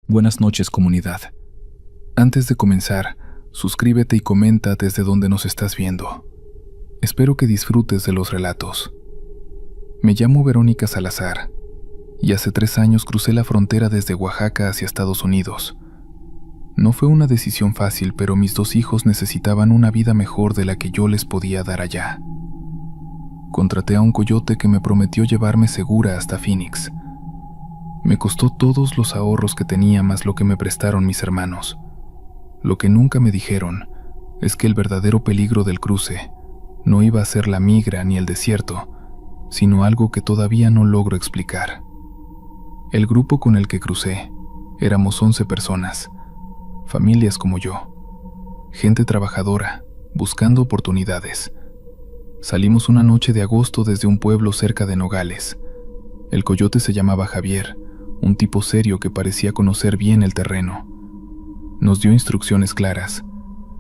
Buenas noches, comunidad. Antes de comenzar, suscríbete y comenta desde donde nos estás viendo. Espero que disfrutes de los relatos. Me llamo Verónica Salazar y hace 3 años crucé la frontera desde Oaxaca hacia Estados Unidos. No fue una decisión fácil, pero mis 2 hijos necesitaban una vida mejor de la que yo les podía dar allá. Contraté a un coyote que me prometió llevarme segura hasta Phoenix. Me costó todos los ahorros que tenía más lo que me prestaron mis hermanos. Lo que nunca me dijeron es que el verdadero peligro del cruce no iba a ser la migra ni el desierto, sino algo que todavía no logro explicar. El grupo con el que crucé éramos 11 personas, familias como yo, gente trabajadora, buscando oportunidades. Salimos una noche de agosto desde un pueblo cerca de Nogales. El coyote se llamaba Javier, un tipo serio que parecía conocer bien el terreno. Nos dio instrucciones claras: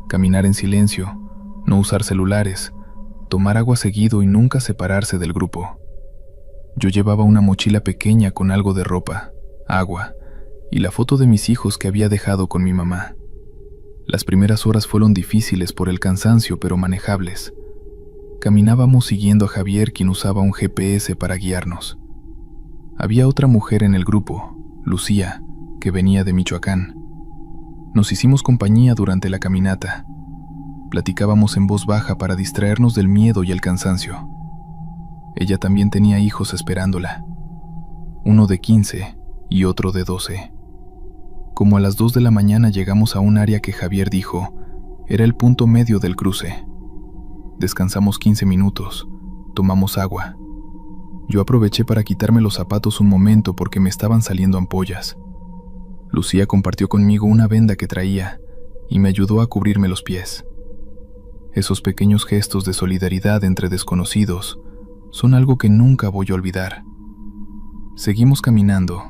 caminar en silencio, no usar celulares, tomar agua seguido y nunca separarse del grupo. Yo llevaba una mochila pequeña con algo de ropa, agua y la foto de mis hijos que había dejado con mi mamá. Las primeras horas fueron difíciles por el cansancio, pero manejables. Caminábamos siguiendo a Javier, quien usaba un GPS para guiarnos. Había otra mujer en el grupo, Lucía, que venía de Michoacán. Nos hicimos compañía durante la caminata. Platicábamos en voz baja para distraernos del miedo y el cansancio. Ella también tenía hijos esperándola, uno de 15 y otro de 12. Como a las 2 de la mañana llegamos a un área que Javier dijo era el punto medio del cruce. Descansamos 15 minutos, tomamos agua. Yo aproveché para quitarme los zapatos un momento porque me estaban saliendo ampollas. Lucía compartió conmigo una venda que traía y me ayudó a cubrirme los pies. Esos pequeños gestos de solidaridad entre desconocidos son algo que nunca voy a olvidar. Seguimos caminando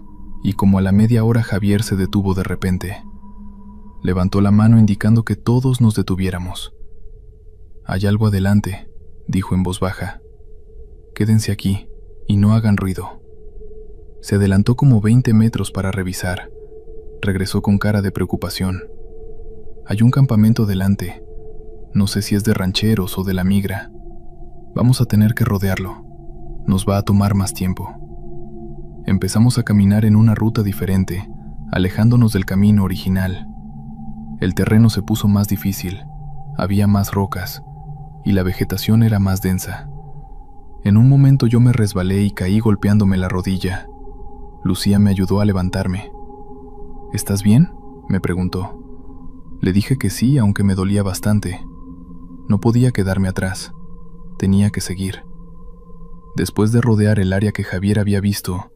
y como a la media hora Javier se detuvo de repente. Levantó la mano indicando que todos nos detuviéramos. «Hay algo adelante», dijo en voz baja. «Quédense aquí y no hagan ruido». Se adelantó como 20 metros para revisar. Regresó con cara de preocupación. «Hay un campamento delante. No sé si es de rancheros o de la migra. Vamos a tener que rodearlo. Nos va a tomar más tiempo». Empezamos a caminar en una ruta diferente, alejándonos del camino original. El terreno se puso más difícil. Había más rocas y la vegetación era más densa. En un momento yo me resbalé y caí golpeándome la rodilla. Lucía me ayudó a levantarme. «¿Estás bien?», me preguntó. Le dije que sí, aunque me dolía bastante. No podía quedarme atrás. Tenía que seguir. Después de rodear el área que Javier había visto,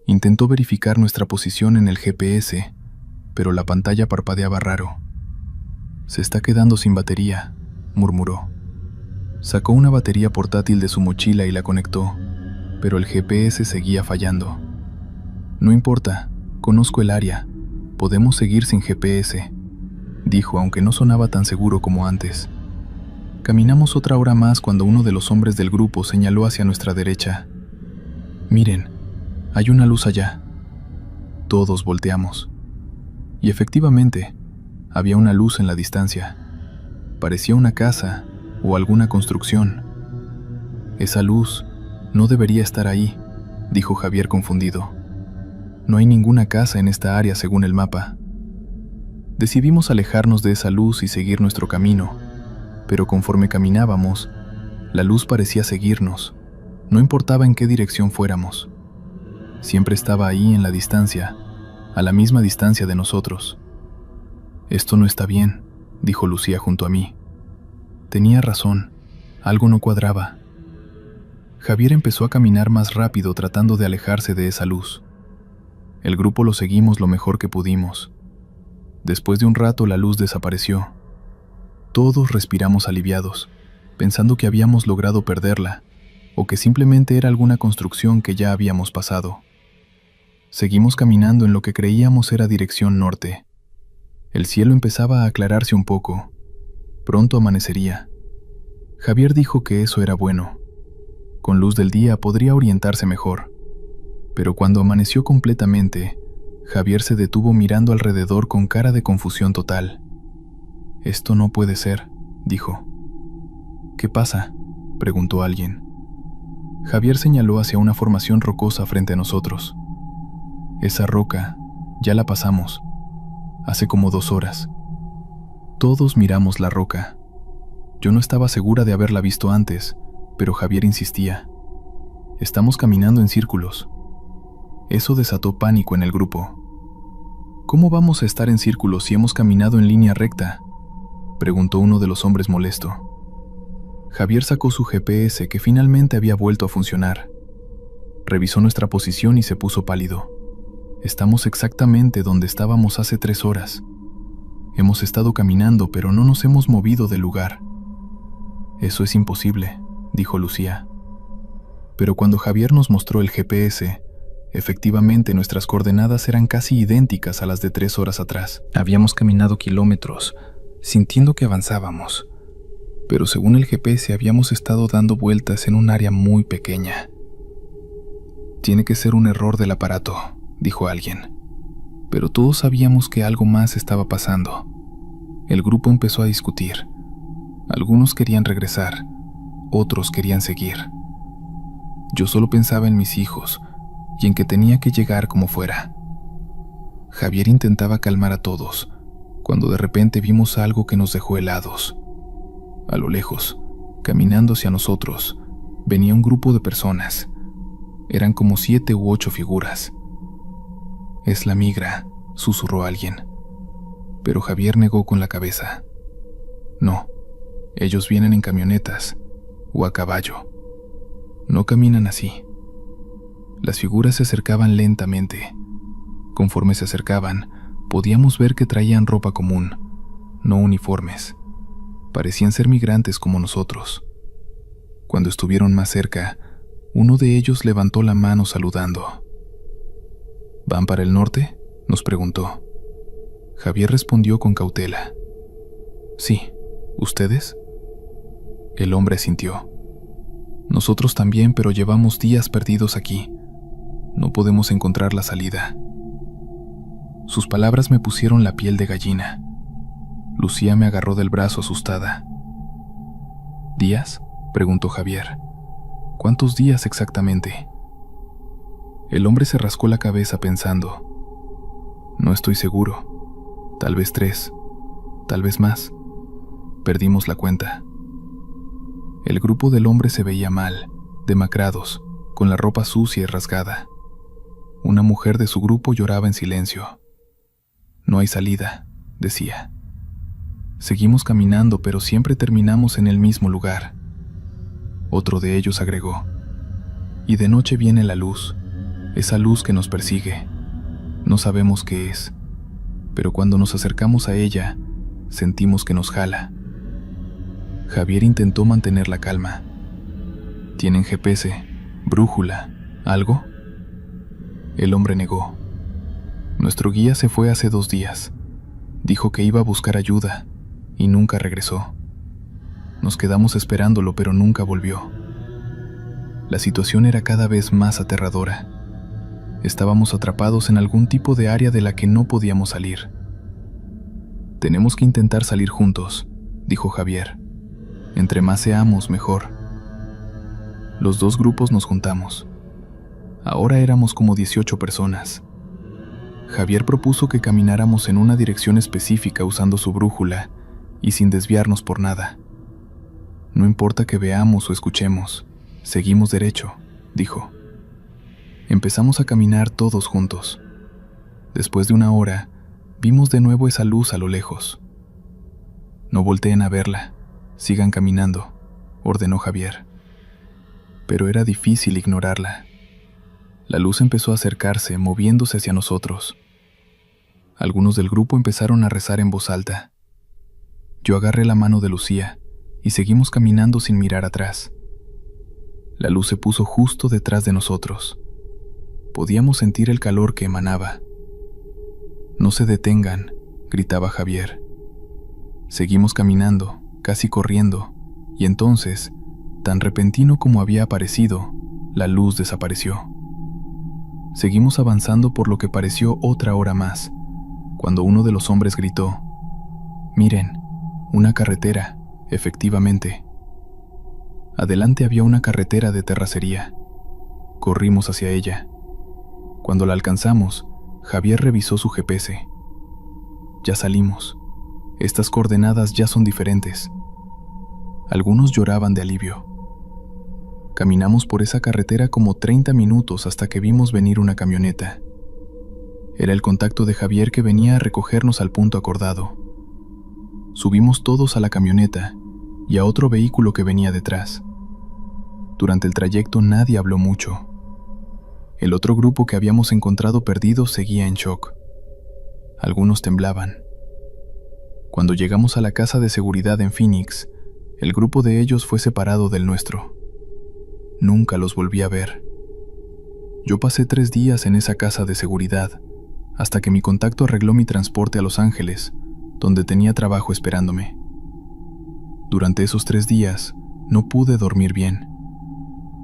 intentó verificar nuestra posición en el GPS, pero la pantalla parpadeaba raro. «Se está quedando sin batería», murmuró. Sacó una batería portátil de su mochila y la conectó, pero el GPS seguía fallando. «No importa, conozco el área. Podemos seguir sin GPS», dijo, aunque no sonaba tan seguro como antes. Caminamos otra hora más cuando uno de los hombres del grupo señaló hacia nuestra derecha. «Miren, hay una luz allá». Todos volteamos. Y efectivamente, había una luz en la distancia. Parecía una casa o alguna construcción. «Esa luz no debería estar ahí», dijo Javier confundido. «No hay ninguna casa en esta área según el mapa». Decidimos alejarnos de esa luz y seguir nuestro camino, pero conforme caminábamos, la luz parecía seguirnos, no importaba en qué dirección fuéramos. Siempre estaba ahí en la distancia, a la misma distancia de nosotros. «Esto no está bien», dijo Lucía junto a mí. Tenía razón, algo no cuadraba. Javier empezó a caminar más rápido tratando de alejarse de esa luz. El grupo lo seguimos lo mejor que pudimos. Después de un rato la luz desapareció. Todos respiramos aliviados, pensando que habíamos logrado perderla, o que simplemente era alguna construcción que ya habíamos pasado. Seguimos caminando en lo que creíamos era dirección norte. El cielo empezaba a aclararse un poco. Pronto amanecería. Javier dijo que eso era bueno. Con luz del día podría orientarse mejor. Pero cuando amaneció completamente, Javier se detuvo mirando alrededor con cara de confusión total. «Esto no puede ser», dijo. «¿Qué pasa?», preguntó alguien. Javier señaló hacia una formación rocosa frente a nosotros. «Esa roca, ya la pasamos. Hace como 2 horas». Todos miramos la roca. Yo no estaba segura de haberla visto antes, pero Javier insistía. «Estamos caminando en círculos». Eso desató pánico en el grupo. «¿Cómo vamos a estar en círculos si hemos caminado en línea recta?», preguntó uno de los hombres molesto. Javier sacó su GPS, que finalmente había vuelto a funcionar. Revisó nuestra posición y se puso pálido. «Estamos exactamente donde estábamos hace 3 horas. Hemos estado caminando, pero no nos hemos movido del lugar». «Eso es imposible», dijo Lucía. Pero cuando Javier nos mostró el GPS, efectivamente nuestras coordenadas eran casi idénticas a las de 3 horas atrás. Habíamos caminado kilómetros, sintiendo que avanzábamos, pero según el GPS habíamos estado dando vueltas en un área muy pequeña. «Tiene que ser un error del aparato», dijo alguien. Pero todos sabíamos que algo más estaba pasando. El grupo empezó a discutir. Algunos querían regresar, otros querían seguir. Yo solo pensaba en mis hijos y en que tenía que llegar como fuera. Javier intentaba calmar a todos, cuando de repente vimos algo que nos dejó helados. A lo lejos, caminando hacia nosotros, venía un grupo de personas. Eran como 7 u 8 figuras. «Es la migra», susurró alguien. Pero Javier negó con la cabeza. «No, ellos vienen en camionetas o a caballo. No caminan así». Las figuras se acercaban lentamente. Conforme se acercaban, podíamos ver que traían ropa común, no uniformes. Parecían ser migrantes como nosotros. Cuando estuvieron más cerca, uno de ellos levantó la mano saludando. «¿Van para el norte?», nos preguntó. Javier respondió con cautela. «Sí, ¿ustedes?». El hombre asintió. «Nosotros también, pero llevamos días perdidos aquí. No podemos encontrar la salida». Sus palabras me pusieron la piel de gallina. Lucía me agarró del brazo asustada. «¿Días?», preguntó Javier. «¿Cuántos días exactamente?». El hombre se rascó la cabeza pensando. «No estoy seguro. Tal vez 3, tal vez más. Perdimos la cuenta». El grupo del hombre se veía mal, demacrados, con la ropa sucia y rasgada. Una mujer de su grupo lloraba en silencio. «No hay salida», decía. «Seguimos caminando, pero siempre terminamos en el mismo lugar». Otro de ellos agregó. «Y de noche viene la luz, esa luz que nos persigue. No sabemos qué es, pero cuando nos acercamos a ella, sentimos que nos jala». Javier intentó mantener la calma. «¿Tienen GPS, brújula, algo?». El hombre negó. «Nuestro guía se fue hace 2 días. Dijo que iba a buscar ayuda y nunca regresó. Nos quedamos esperándolo, pero nunca volvió». La situación era cada vez más aterradora. Estábamos atrapados en algún tipo de área de la que no podíamos salir. «Tenemos que intentar salir juntos», dijo Javier. «Entre más seamos, mejor». Los 2 grupos nos juntamos. Ahora éramos como 18 personas. Javier propuso que camináramos en una dirección específica usando su brújula y sin desviarnos por nada. «No importa que veamos o escuchemos, seguimos derecho», dijo. Empezamos a caminar todos juntos. Después de 1 hora, vimos de nuevo esa luz a lo lejos. «No volteen a verla, sigan caminando», ordenó Javier. Pero era difícil ignorarla. La luz empezó a acercarse, moviéndose hacia nosotros. Algunos del grupo empezaron a rezar en voz alta. Yo agarré la mano de Lucía y seguimos caminando sin mirar atrás. La luz se puso justo detrás de nosotros. Podíamos sentir el calor que emanaba. «No se detengan», gritaba Javier. Seguimos caminando, casi corriendo, y entonces, tan repentino como había aparecido, la luz desapareció. Seguimos avanzando por lo que pareció otra hora más, cuando uno de los hombres gritó: «Miren, una carretera, efectivamente». Adelante había una carretera de terracería. Corrimos hacia ella. Cuando la alcanzamos, Javier revisó su GPS. «Ya salimos. Estas coordenadas ya son diferentes». Algunos lloraban de alivio. Caminamos por esa carretera como 30 minutos hasta que vimos venir una camioneta. Era el contacto de Javier que venía a recogernos al punto acordado. Subimos todos a la camioneta y a otro vehículo que venía detrás. Durante el trayecto nadie habló mucho. El otro grupo que habíamos encontrado perdido seguía en shock. Algunos temblaban. Cuando llegamos a la casa de seguridad en Phoenix, el grupo de ellos fue separado del nuestro. Nunca los volví a ver. Yo pasé 3 días en esa casa de seguridad, hasta que mi contacto arregló mi transporte a Los Ángeles, donde tenía trabajo esperándome. Durante esos 3 días, no pude dormir bien.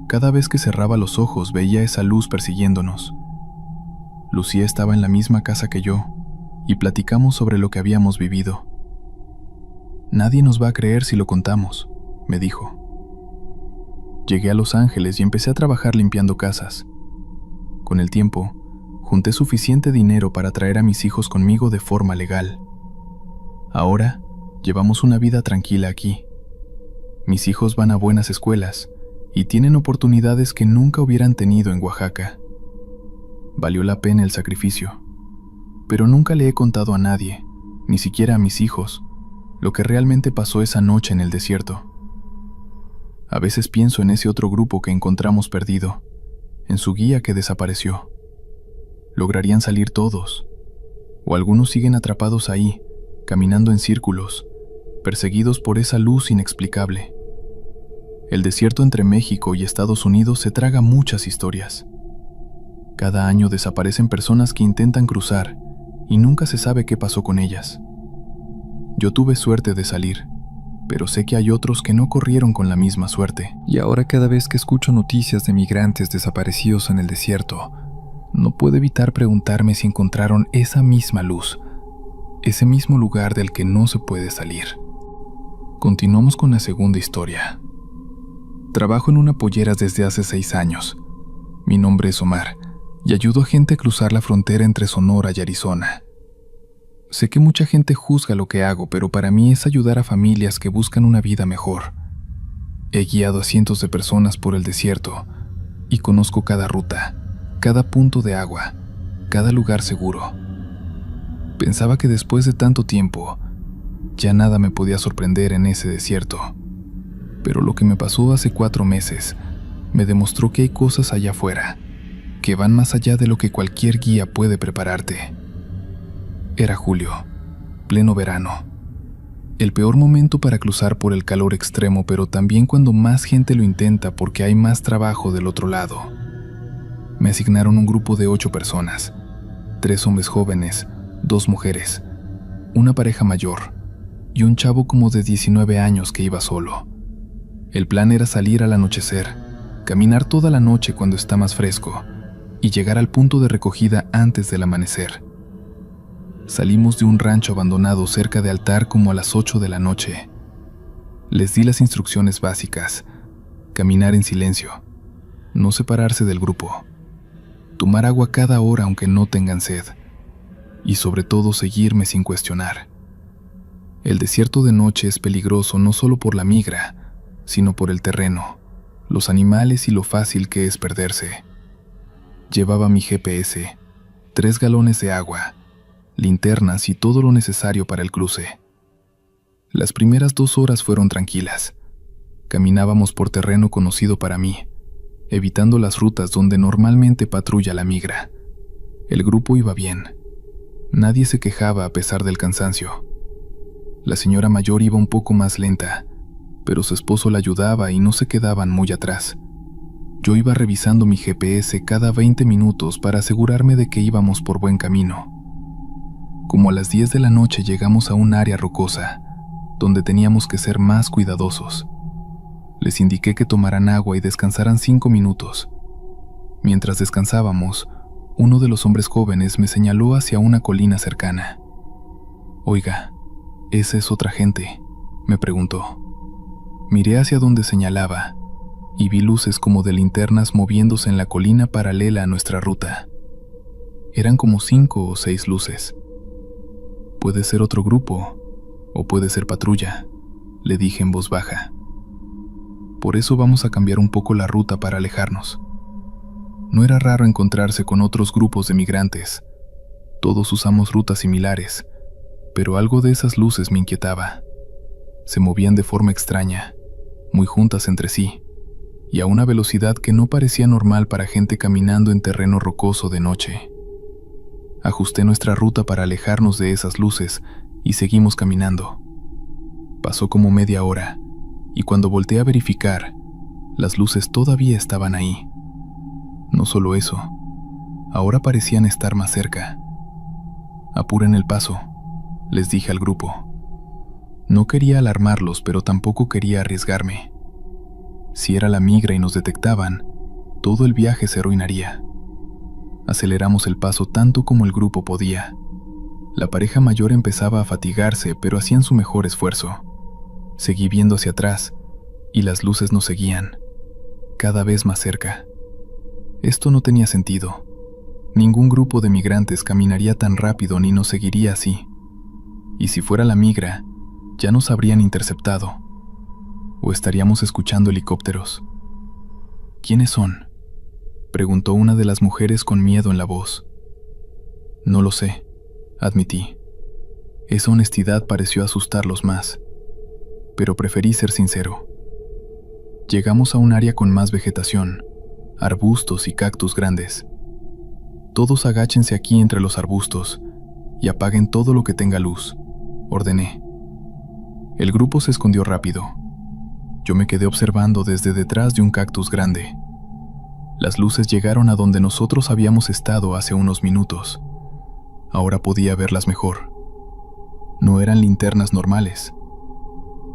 Cada vez que cerraba los ojos veía esa luz persiguiéndonos. Lucía estaba en la misma casa que yo, y platicamos sobre lo que habíamos vivido. «Nadie nos va a creer si lo contamos», me dijo. Llegué a Los Ángeles y empecé a trabajar limpiando casas. Con el tiempo, junté suficiente dinero para traer a mis hijos conmigo de forma legal. Ahora, llevamos una vida tranquila aquí. Mis hijos van a buenas escuelas y tienen oportunidades que nunca hubieran tenido en Oaxaca. Valió la pena el sacrificio, pero nunca le he contado a nadie, ni siquiera a mis hijos, lo que realmente pasó esa noche en el desierto. A veces pienso en ese otro grupo que encontramos perdido, en su guía que desapareció. ¿Lograrían salir todos? ¿O algunos siguen atrapados ahí, caminando en círculos, perseguidos por esa luz inexplicable? El desierto entre México y Estados Unidos se traga muchas historias. Cada año desaparecen personas que intentan cruzar y nunca se sabe qué pasó con ellas. Yo tuve suerte de salir, pero sé que hay otros que no corrieron con la misma suerte. Y ahora cada vez que escucho noticias de migrantes desaparecidos en el desierto, no puedo evitar preguntarme si encontraron esa misma luz, ese mismo lugar del que no se puede salir. Continuamos con la segunda historia. Trabajo en una pollera desde hace 6 años. Mi nombre es Omar y ayudo a gente a cruzar la frontera entre Sonora y Arizona. Sé que mucha gente juzga lo que hago, pero para mí es ayudar a familias que buscan una vida mejor. He guiado a cientos de personas por el desierto y conozco cada ruta, cada punto de agua, cada lugar seguro. Pensaba que después de tanto tiempo, ya nada me podía sorprender en ese desierto. Pero lo que me pasó hace 4 meses me demostró que hay cosas allá afuera, que van más allá de lo que cualquier guía puede prepararte. Era julio, pleno verano. El peor momento para cruzar por el calor extremo, pero también cuando más gente lo intenta porque hay más trabajo del otro lado. Me asignaron un grupo de 8 personas, 3 hombres jóvenes, 2 mujeres, una pareja mayor y un chavo como de 19 años que iba solo. El plan era salir al anochecer, caminar toda la noche cuando está más fresco y llegar al punto de recogida antes del amanecer. Salimos de un rancho abandonado cerca de Altar como a las 8 de la noche. Les di las instrucciones básicas: caminar en silencio, no separarse del grupo, tomar agua cada hora aunque no tengan sed, y sobre todo seguirme sin cuestionar. El desierto de noche es peligroso no solo por la migra, sino por el terreno, los animales y lo fácil que es perderse. Llevaba mi GPS, 3 galones de agua, linternas y todo lo necesario para el cruce. Las primeras 2 horas fueron tranquilas. Caminábamos por terreno conocido para mí, evitando las rutas donde normalmente patrulla la migra. El grupo iba bien. Nadie se quejaba a pesar del cansancio. La señora mayor iba un poco más lenta, pero su esposo la ayudaba y no se quedaban muy atrás. Yo iba revisando mi GPS cada 20 minutos para asegurarme de que íbamos por buen camino. Como a las 10 de la noche llegamos a un área rocosa, donde teníamos que ser más cuidadosos. Les indiqué que tomaran agua y descansaran 5 minutos. Mientras descansábamos, Uno de los hombres jóvenes me señaló hacia una colina cercana. «Oiga, ¿esa es otra gente?», me preguntó. Miré hacia donde señalaba y vi luces como de linternas moviéndose en la colina paralela a nuestra ruta. Eran como 5 o 6 luces. «Puede ser otro grupo, o puede ser patrulla», le dije en voz baja. «Por eso vamos a cambiar un poco la ruta para alejarnos». No era raro encontrarse con otros grupos de migrantes. Todos usamos rutas similares, pero algo de esas luces me inquietaba. Se movían de forma extraña, muy juntas entre sí, y a una velocidad que no parecía normal para gente caminando en terreno rocoso de noche. Ajusté nuestra ruta para alejarnos de esas luces y seguimos caminando. Pasó como media hora, y cuando volteé a verificar, las luces todavía estaban ahí. No solo eso, ahora parecían estar más cerca. «Apuren el paso», les dije al grupo. No quería alarmarlos, pero tampoco quería arriesgarme. Si era la migra y nos detectaban, todo el viaje se arruinaría. Aceleramos el paso tanto como el grupo podía. La pareja mayor empezaba a fatigarse, pero hacían su mejor esfuerzo. Seguí viendo hacia atrás, y las luces nos seguían, cada vez más cerca. Esto no tenía sentido. Ningún grupo de migrantes caminaría tan rápido ni nos seguiría así. Y si fuera la migra, ya nos habrían interceptado. ¿O estaríamos escuchando helicópteros? «¿Quiénes son?», preguntó una de las mujeres con miedo en la voz. «No lo sé», admití. Esa honestidad pareció asustarlos más, pero preferí ser sincero. Llegamos a un área con más vegetación, arbustos y cactus grandes. «Todos agáchense aquí entre los arbustos y apaguen todo lo que tenga luz», ordené. El grupo se escondió rápido. Yo me quedé observando desde detrás de un cactus grande. Las luces llegaron a donde nosotros habíamos estado hace unos minutos. Ahora podía verlas mejor. No eran linternas normales.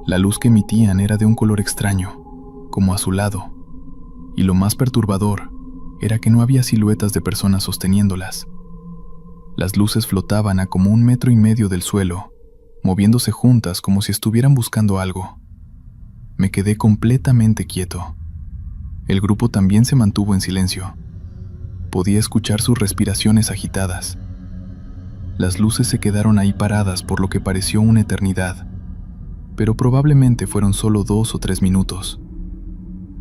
La luz que emitían era de un color extraño, como azulado, y lo más perturbador era que no había siluetas de personas sosteniéndolas. Las luces flotaban a como 1,5 metros del suelo, moviéndose juntas como si estuvieran buscando algo. Me quedé completamente quieto. El grupo también se mantuvo en silencio. Podía escuchar sus respiraciones agitadas. Las luces se quedaron ahí paradas por lo que pareció una eternidad, pero probablemente fueron solo 2 o 3 minutos.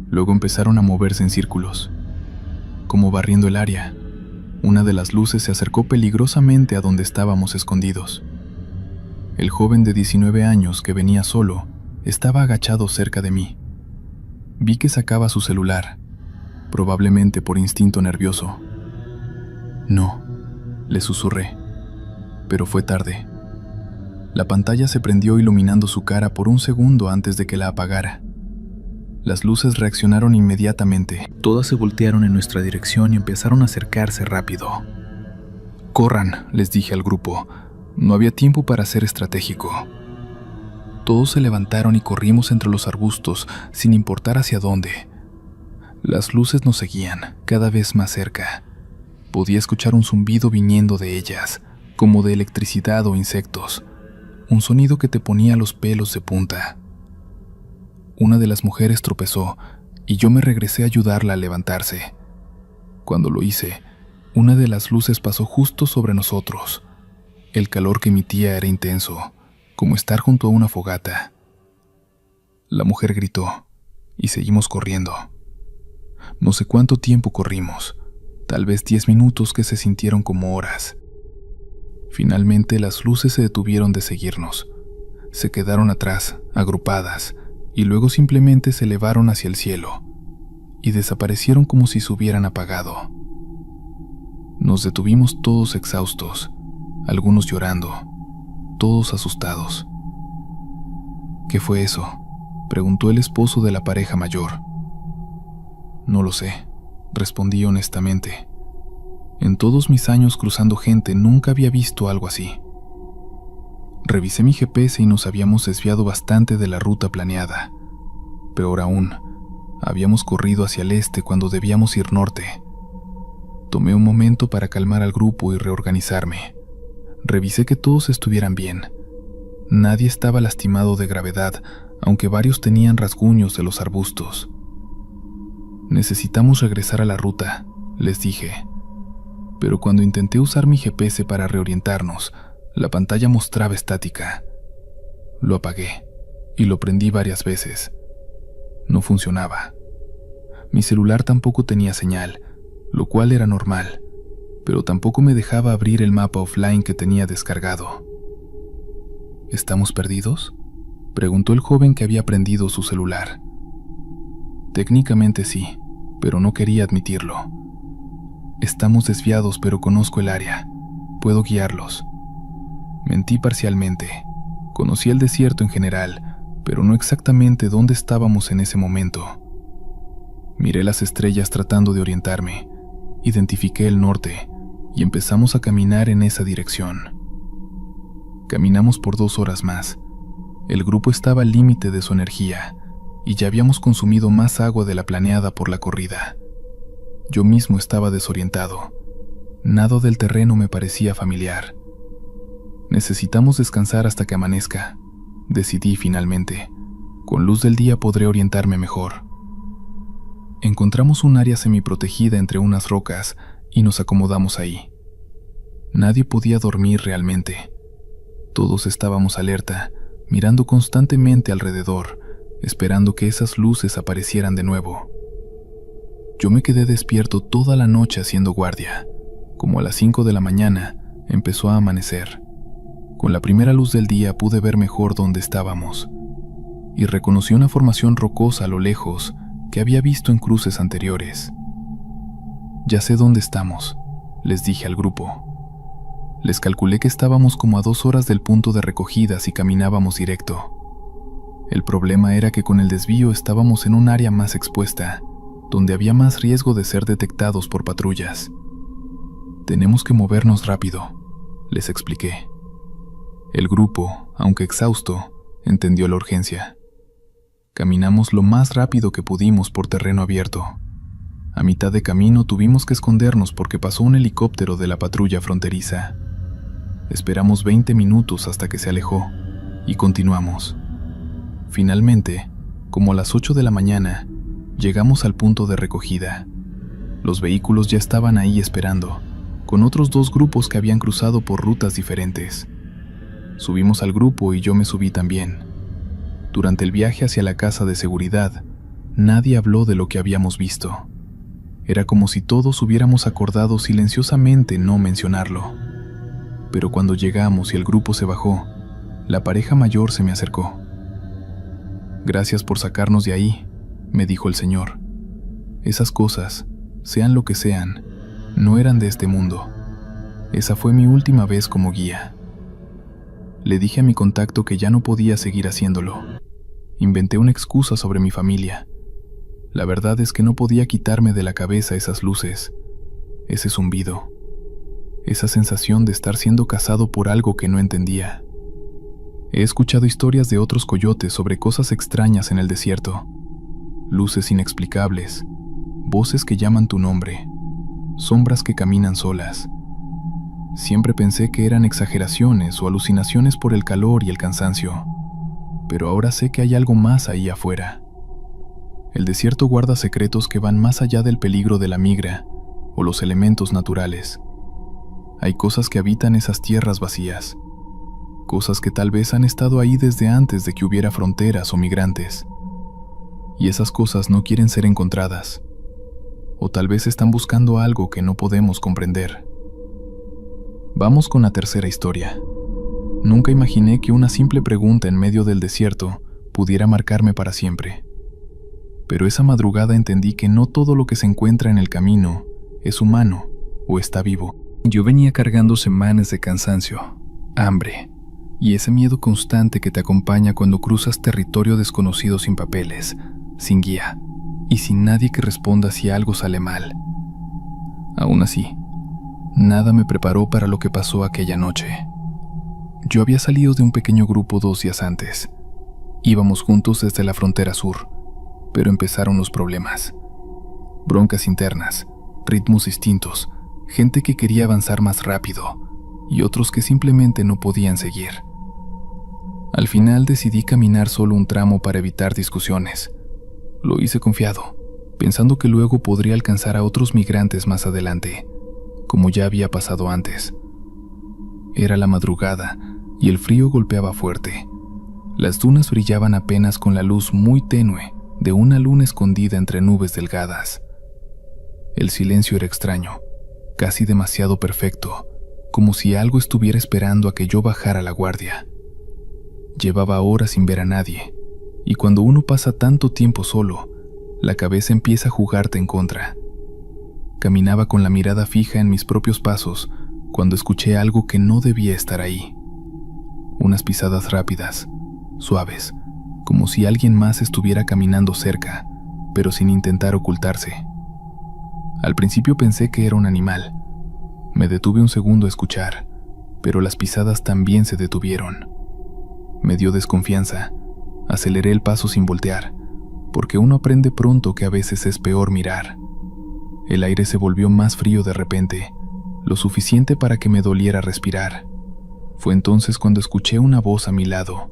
Luego empezaron a moverse en círculos, como barriendo el área. Una de las luces se acercó peligrosamente a donde estábamos escondidos. El joven de 19 años que venía solo estaba agachado cerca de mí. Vi que sacaba su celular, probablemente por instinto nervioso. «No», le susurré, pero fue tarde. La pantalla se prendió iluminando su cara por un segundo antes de que la apagara. Las luces reaccionaron inmediatamente. Todas se voltearon en nuestra dirección y empezaron a acercarse rápido. «Corran», les dije al grupo. No había tiempo para ser estratégico. Todos se levantaron y corrimos entre los arbustos, sin importar hacia dónde. Las luces nos seguían, cada vez más cerca. Podía escuchar un zumbido viniendo de ellas, como de electricidad o insectos. Un sonido que te ponía los pelos de punta. Una de las mujeres tropezó, y yo me regresé a ayudarla a levantarse. Cuando lo hice, una de las luces pasó justo sobre nosotros. El calor que emitía era intenso, como estar junto a una fogata. La mujer gritó, y seguimos corriendo. No sé cuánto tiempo corrimos, tal vez 10 minutos que se sintieron como horas. Finalmente las luces se detuvieron de seguirnos. Se quedaron atrás, agrupadas, y luego simplemente se elevaron hacia el cielo, y desaparecieron como si se hubieran apagado. Nos detuvimos todos exhaustos, algunos llorando, todos asustados. «¿Qué fue eso?», preguntó el esposo de la pareja mayor. «No lo sé», respondí honestamente. En todos mis años cruzando gente nunca había visto algo así. Revisé mi GPS y nos habíamos desviado bastante de la ruta planeada. Peor aún, habíamos corrido hacia el este cuando debíamos ir norte. Tomé un momento para calmar al grupo y reorganizarme. Revisé que todos estuvieran bien. Nadie estaba lastimado de gravedad, aunque varios tenían rasguños de los arbustos. Necesitamos regresar a la ruta, les dije. Pero cuando intenté usar mi GPS para reorientarnos, la pantalla mostraba estática. Lo apagué y lo prendí varias veces. No funcionaba. Mi celular tampoco tenía señal, lo cual era normal, pero tampoco me dejaba abrir el mapa offline que tenía descargado. ¿Estamos perdidos?, preguntó el joven que había prendido su celular. Técnicamente sí, pero no quería admitirlo. Estamos desviados, pero conozco el área. Puedo guiarlos. Mentí parcialmente. Conocí el desierto en general, pero no exactamente dónde estábamos en ese momento. Miré las estrellas tratando de orientarme. Identifiqué el norte y empezamos a caminar en esa dirección. Caminamos por 2 horas más. El grupo estaba al límite de su energía y ya habíamos consumido más agua de la planeada por la corrida. Yo mismo estaba desorientado. Nada del terreno me parecía familiar. Necesitamos descansar hasta que amanezca, decidí finalmente. Con luz del día podré orientarme mejor. Encontramos un área semiprotegida entre unas rocas y nos acomodamos ahí. Nadie podía dormir realmente. Todos estábamos alerta, mirando constantemente alrededor, esperando que esas luces aparecieran de nuevo. Yo me quedé despierto toda la noche haciendo guardia. Como a las 5 de la mañana, empezó a amanecer. Con la primera luz del día pude ver mejor dónde estábamos, y reconocí una formación rocosa a lo lejos que había visto en cruces anteriores. Ya sé dónde estamos, les dije al grupo. Les calculé que estábamos como a 2 horas del punto de recogida si caminábamos directo. El problema era que con el desvío estábamos en un área más expuesta, donde había más riesgo de ser detectados por patrullas. Tenemos que movernos rápido, les expliqué. El grupo, aunque exhausto, entendió la urgencia. Caminamos lo más rápido que pudimos por terreno abierto. A mitad de camino tuvimos que escondernos porque pasó un helicóptero de la patrulla fronteriza. Esperamos 20 minutos hasta que se alejó y continuamos. Finalmente, como a las 8 de la mañana, llegamos al punto de recogida. Los vehículos ya estaban ahí esperando, con otros 2 grupos que habían cruzado por rutas diferentes. Subimos al grupo y yo me subí también. Durante el viaje hacia la casa de seguridad, nadie habló de lo que habíamos visto. Era como si todos hubiéramos acordado silenciosamente no mencionarlo. Pero cuando llegamos y el grupo se bajó, la pareja mayor se me acercó. «Gracias por sacarnos de ahí», me dijo el señor. «Esas cosas, sean lo que sean, no eran de este mundo. Esa fue mi última vez como guía». Le dije a mi contacto que ya no podía seguir haciéndolo. Inventé una excusa sobre mi familia. La verdad es que no podía quitarme de la cabeza esas luces, ese zumbido, esa sensación de estar siendo cazado por algo que no entendía. He escuchado historias de otros coyotes sobre cosas extrañas en el desierto, luces inexplicables, voces que llaman tu nombre, sombras que caminan solas. Siempre pensé que eran exageraciones o alucinaciones por el calor y el cansancio, pero ahora sé que hay algo más ahí afuera. El desierto guarda secretos que van más allá del peligro de la migra o los elementos naturales. Hay cosas que habitan esas tierras vacías, cosas que tal vez han estado ahí desde antes de que hubiera fronteras o migrantes. Y esas cosas no quieren ser encontradas, o tal vez están buscando algo que no podemos comprender. Vamos con la tercera historia. Nunca imaginé que una simple pregunta en medio del desierto pudiera marcarme para siempre. Pero esa madrugada entendí que no todo lo que se encuentra en el camino es humano o está vivo. Yo venía cargando semanas de cansancio, hambre y ese miedo constante que te acompaña cuando cruzas territorio desconocido sin papeles, sin guía y sin nadie que responda si algo sale mal. Aún así, nada me preparó para lo que pasó aquella noche. Yo había salido de un pequeño grupo 2 días antes. Íbamos juntos desde la frontera sur, pero empezaron los problemas. Broncas internas, ritmos distintos gente que quería avanzar más rápido y otros que simplemente no podían seguir. Al final decidí caminar solo un tramo para evitar discusiones. Lo hice confiado, pensando que luego podría alcanzar a otros migrantes más adelante, como ya había pasado antes. Era la madrugada y el frío golpeaba fuerte. Las dunas brillaban apenas con la luz muy tenue de una luna escondida entre nubes delgadas. El silencio era extraño, casi demasiado perfecto, como si algo estuviera esperando a que yo bajara la guardia. Llevaba horas sin ver a nadie, y cuando uno pasa tanto tiempo solo, la cabeza empieza a jugarte en contra. Caminaba con la mirada fija en mis propios pasos cuando escuché algo que no debía estar ahí. Unas pisadas rápidas, suaves, como si alguien más estuviera caminando cerca, pero sin intentar ocultarse. Al principio pensé que era un animal. Me detuve un segundo a escuchar, pero las pisadas también se detuvieron. Me dio desconfianza. Aceleré el paso sin voltear, porque uno aprende pronto que a veces es peor mirar. El aire se volvió más frío de repente, lo suficiente para que me doliera respirar. Fue entonces cuando escuché una voz a mi lado,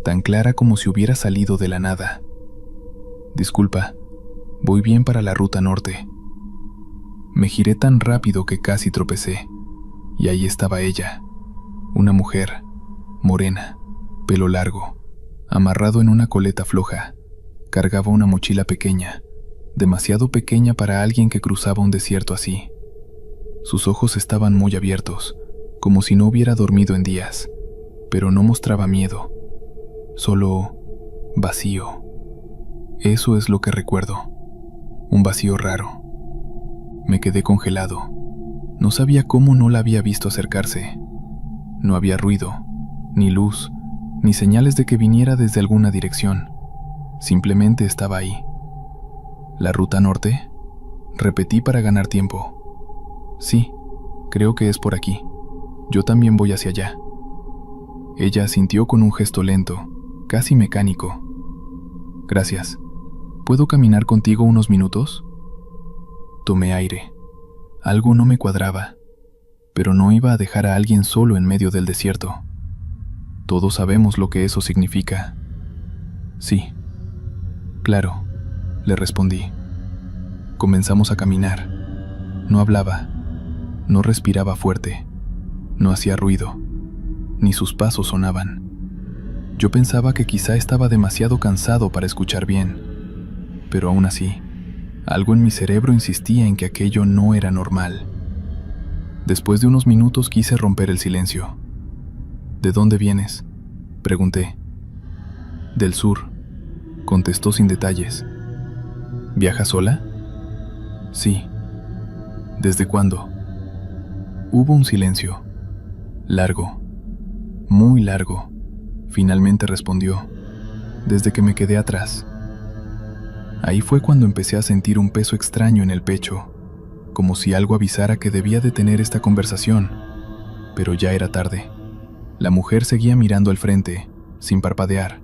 tan clara como si hubiera salido de la nada. «Disculpa, voy bien para la ruta norte». Me giré tan rápido que casi tropecé, y ahí estaba ella, una mujer, morena, pelo largo, amarrado en una coleta floja. Cargaba una mochila pequeña, demasiado pequeña para alguien que cruzaba un desierto así. Sus ojos estaban muy abiertos, como si no hubiera dormido en días, pero no mostraba miedo, solo vacío. Eso es lo que recuerdo, un vacío raro. Me quedé congelado. No sabía cómo no la había visto acercarse. No había ruido, ni luz, ni señales de que viniera desde alguna dirección. Simplemente estaba ahí. ¿La ruta norte?, repetí para ganar tiempo. Sí, creo que es por aquí. Yo también voy hacia allá. Ella asintió con un gesto lento, casi mecánico. Gracias. ¿Puedo caminar contigo unos minutos? Tomé aire. Algo no me cuadraba, pero no iba a dejar a alguien solo en medio del desierto. Todos sabemos lo que eso significa. Sí. Claro, le respondí. Comenzamos a caminar. No hablaba, no respiraba fuerte, no hacía ruido, ni sus pasos sonaban. Yo pensaba que quizá estaba demasiado cansado para escuchar bien, pero aún así, algo en mi cerebro insistía en que aquello no era normal. Después de unos minutos quise romper el silencio. ¿De dónde vienes?, pregunté. Del sur, contestó sin detalles. ¿Viajas sola? Sí. ¿Desde cuándo? Hubo un silencio. Largo. Muy largo. Finalmente respondió. Desde que me quedé atrás. Ahí fue cuando empecé a sentir un peso extraño en el pecho, como si algo avisara que debía detener esta conversación. Pero ya era tarde. La mujer seguía mirando al frente, sin parpadear.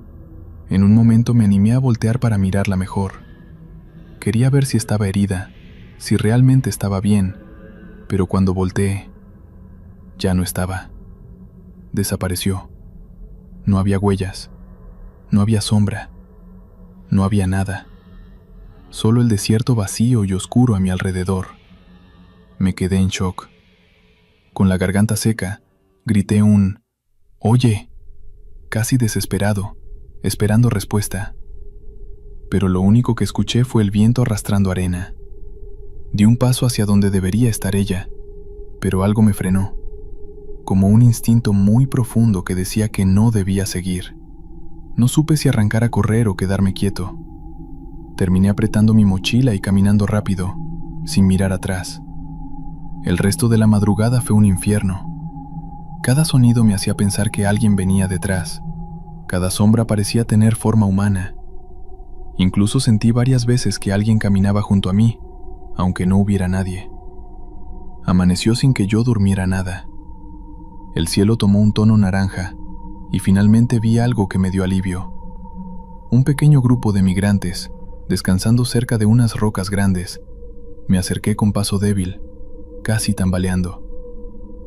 En un momento me animé a voltear para mirarla mejor. Quería ver si estaba herida, si realmente estaba bien, pero cuando volteé, ya no estaba. Desapareció. No había huellas, no había sombra, no había nada. Solo el desierto vacío y oscuro a mi alrededor. Me quedé en shock. Con la garganta seca, grité un «Oye», casi desesperado, esperando respuesta. Pero lo único que escuché fue el viento arrastrando arena. Di un paso hacia donde debería estar ella, pero algo me frenó, como un instinto muy profundo que decía que no debía seguir. No supe si arrancar a correr o quedarme quieto. Terminé apretando mi mochila y caminando rápido, sin mirar atrás. El resto de la madrugada fue un infierno. Cada sonido me hacía pensar que alguien venía detrás. Cada sombra parecía tener forma humana. Incluso sentí varias veces que alguien caminaba junto a mí, aunque no hubiera nadie. Amaneció sin que yo durmiera nada. El cielo tomó un tono naranja, y finalmente vi algo que me dio alivio. Un pequeño grupo de migrantes, descansando cerca de unas rocas grandes. Me acerqué con paso débil, casi tambaleando.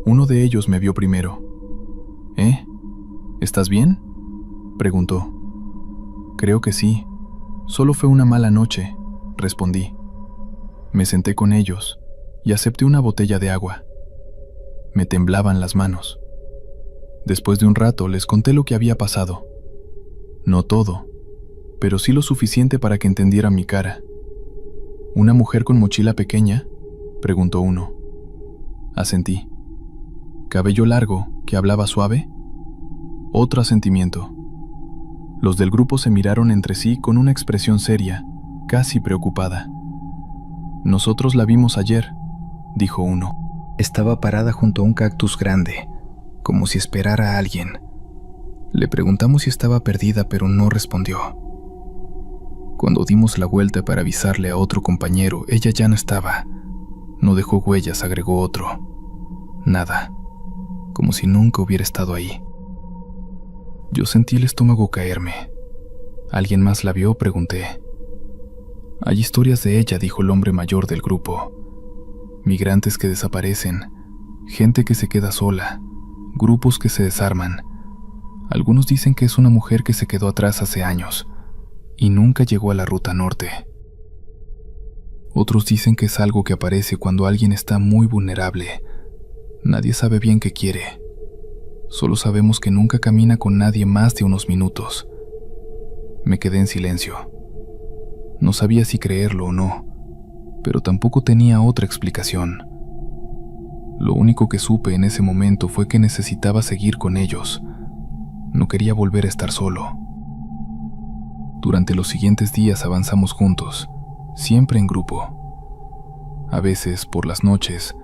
Uno de ellos me vio primero. ¿Estás bien?, preguntó. Creo que sí. Solo fue una mala noche, respondí. Me senté con ellos y acepté una botella de agua. Me temblaban las manos. Después de un rato les conté lo que había pasado. No todo, pero sí lo suficiente para que entendieran mi cara. ¿Una mujer con mochila pequeña?, preguntó uno. Asentí. ¿Cabello largo, que hablaba suave? Otro asentimiento. Los del grupo se miraron entre sí con una expresión seria, casi preocupada. Nosotros la vimos ayer, dijo uno. Estaba parada junto a un cactus grande, como si esperara a alguien. Le preguntamos si estaba perdida, pero no respondió. Cuando dimos la vuelta para avisarle a otro compañero, ella ya no estaba. No dejó huellas, agregó otro. Nada, como si nunca hubiera estado ahí. Yo sentí el estómago caerme. ¿Alguien más la vio?, pregunté. Hay historias de ella, dijo el hombre mayor del grupo. Migrantes que desaparecen, gente que se queda sola, grupos que se desarman. Algunos dicen que es una mujer que se quedó atrás hace años y nunca llegó a la ruta norte. Otros dicen que es algo que aparece cuando alguien está muy vulnerable. Nadie sabe bien qué quiere. Solo sabemos que nunca camina con nadie más de unos minutos. Me quedé en silencio. No sabía si creerlo o no, pero tampoco tenía otra explicación. Lo único que supe en ese momento fue que necesitaba seguir con ellos. No quería volver a estar solo. Durante los siguientes días avanzamos juntos, siempre en grupo. A veces, por las noches,